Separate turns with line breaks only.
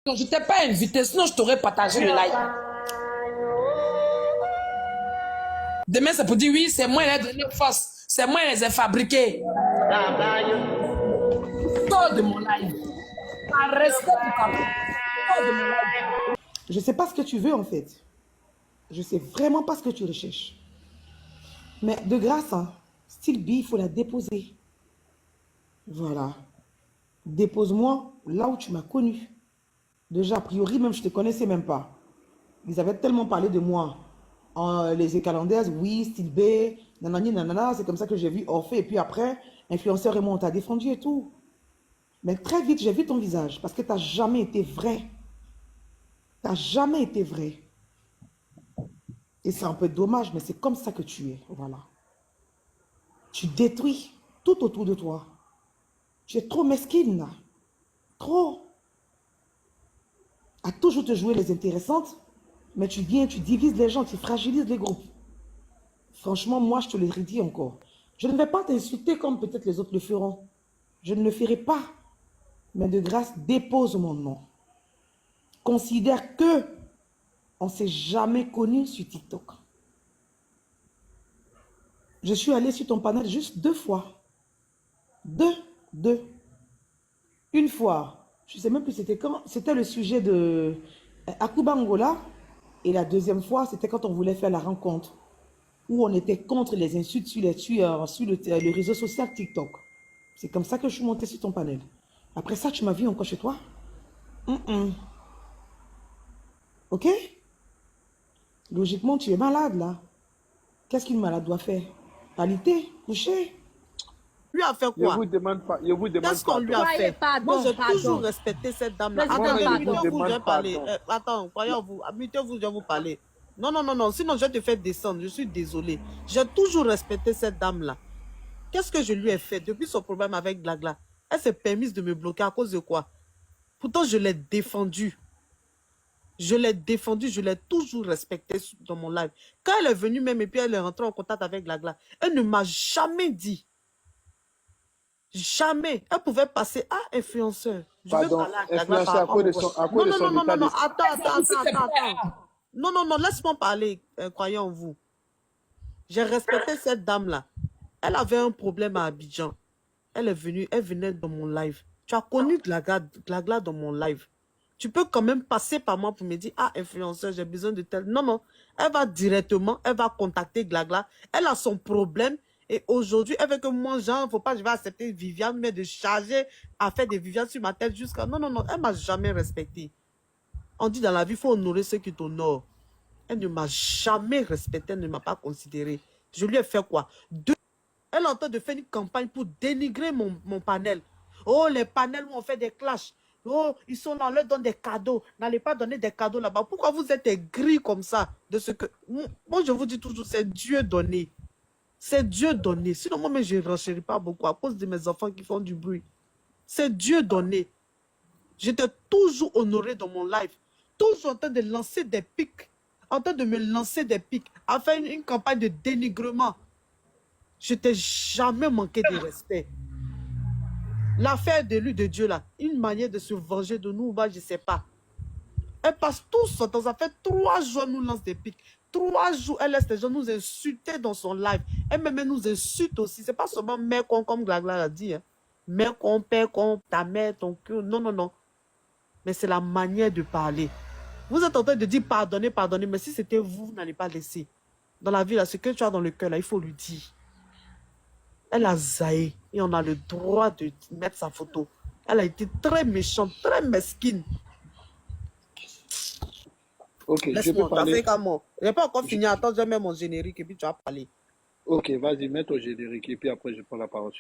Non, je t'ai pas invité, sinon je t'aurais partagé le live. Demain, c'est pour dire oui, c'est moi qui ai donné force. C'est moi qui les ai fabriqués. Sors de mon live. Par respect pour ta mère. Sors de mon live.
Je sais pas ce que tu veux en fait. Je sais vraiment pas ce que tu recherches. Mais de grâce, hein, style B, il faut la déposer. Voilà. Dépose-moi là où tu m'as connu. Déjà, a priori, même je te connaissais même pas. Ils avaient tellement parlé de moi. Les écalandaises, oui, style B, nanani, nanana, c'est comme ça que j'ai vu Orphée. Et puis après, influenceur et moi, on t'a défendu et tout. Mais très vite, j'ai vu ton visage parce que tu n'as jamais été vrai. Tu n'as jamais été vrai. Et c'est un peu dommage, mais c'est comme ça que tu es. Voilà. Tu détruis tout autour de toi. Tu es trop mesquine, là. Trop. À toujours te jouer les intéressantes, mais tu viens, tu divises les gens, tu fragilises les groupes. Franchement, moi, je te le redis encore. Je ne vais pas t'insulter comme peut-être les autres le feront. Je ne le ferai pas. Mais de grâce, dépose mon nom. Considère que on ne s'est jamais connu sur TikTok. Je suis allée sur ton panel juste 2 fois. Deux. Une fois, je ne sais même plus c'était quand, c'était le sujet de Akuba Angola. Et la deuxième fois, c'était quand on voulait faire la rencontre. Où on était contre les insultes sur les tueurs, sur le réseau social TikTok. C'est comme ça que je suis montée sur ton panel. Après ça, tu m'as vu encore chez toi? Ok? Logiquement, tu es malade là. Qu'est-ce qu'une malade doit faire? Alité, coucher.
Lui a fait
Je
quoi?
vous demande pas. Je vous demande
Qu'est-ce qu'on lui a
pardon.
fait?
Pardon,
Moi, j'ai
pardon.
toujours respecté cette dame-là.
Président,
Attendez,
Moi-même, je vous
pardon.
mutez-vous, je vais
demande
parler.
pardon.
Attends, croyez-vous, mutez-vous, je vais vous parler. Non, non, non, non, sinon je vais te faire descendre. Je suis désolé. J'ai toujours respecté cette dame-là. Qu'est-ce que je lui ai fait depuis son problème avec Glagla? Elle s'est permise de me bloquer à cause de quoi? Pourtant, je l'ai défendue. Je l'ai défendue, je l'ai toujours respectée dans mon live. Quand elle est venue même et puis elle est rentrée en contact avec Glagla, elle ne m'a jamais dit. Jamais. Elle pouvait passer à influenceur. Je veux
Pardon.
parler à Glagla
Influencé
par
à
rapport
cause
à
de
mon
son, à cause
Non,
de
non,
son
non, non, non,
état
non.
d'esprit.
Attends. Non, non, non, laisse-moi parler, croyant en vous. J'ai respecté cette dame-là. Elle avait un problème à Abidjan. Elle est venue, elle venait dans mon live. Tu as connu Glagla dans mon live. Tu peux quand même passer par moi pour me dire, ah, influenceur, j'ai besoin de tel. Non, non. Elle va directement, elle va contacter Glagla. Elle a son problème. Et aujourd'hui, elle veut que moi, genre, faut pas, je vais accepter Viviane, mais de charger à faire des Viviane sur ma tête jusqu'à... Non, non, non. Elle m'a jamais respecté. On dit dans la vie, il faut honorer ceux qui t'honorent. Elle ne m'a jamais respecté, elle ne m'a pas considéré. Je lui ai fait quoi? Elle est en train de faire une campagne pour dénigrer mon panel. Oh, les panels où on fait des clashs. Oh, ils sont là, on leur donne des cadeaux. N'allez pas donner des cadeaux là-bas. Pourquoi vous êtes aigris comme ça de ce que... Moi, je vous dis toujours, c'est Dieu donné. C'est Dieu donné. Sinon, moi-même, je ne renchéris pas beaucoup à cause de mes enfants qui font du bruit. C'est Dieu donné. J'étais toujours honoré dans mon live. Toujours en train de lancer des pics. En train de me lancer des pics. À faire une campagne de dénigrement. Je t'ai jamais manqué de respect. L'affaire de lui, de Dieu, là, une manière de se venger de nous, bah, je ne sais pas. Elle passe tout son temps. Ça fait 3 jours, elle nous lance des pics. 3 jours, elle laisse les gens nous insulter dans son live. Elle même nous insulte aussi. Ce n'est pas seulement mère con, comme Glagla a dit. Hein. Mère con, père con, ta mère, ton cul. Non, non, non. Mais c'est la manière de parler. Vous êtes en train de dire pardonnez, pardonnez. Mais si c'était vous, vous n'allez pas laisser. Dans la vie, là, ce que tu as dans le cœur, là, il faut lui dire. Elle a zaï et on a le droit de mettre sa photo. Elle a été très méchante, très mesquine.
Ok, je peux
Laisse-moi,
parler.
je n'ai pas encore fini. Attends, je mets mon générique et puis tu vas parler.
Ok, vas-y, mets ton générique et puis après je prends la parole.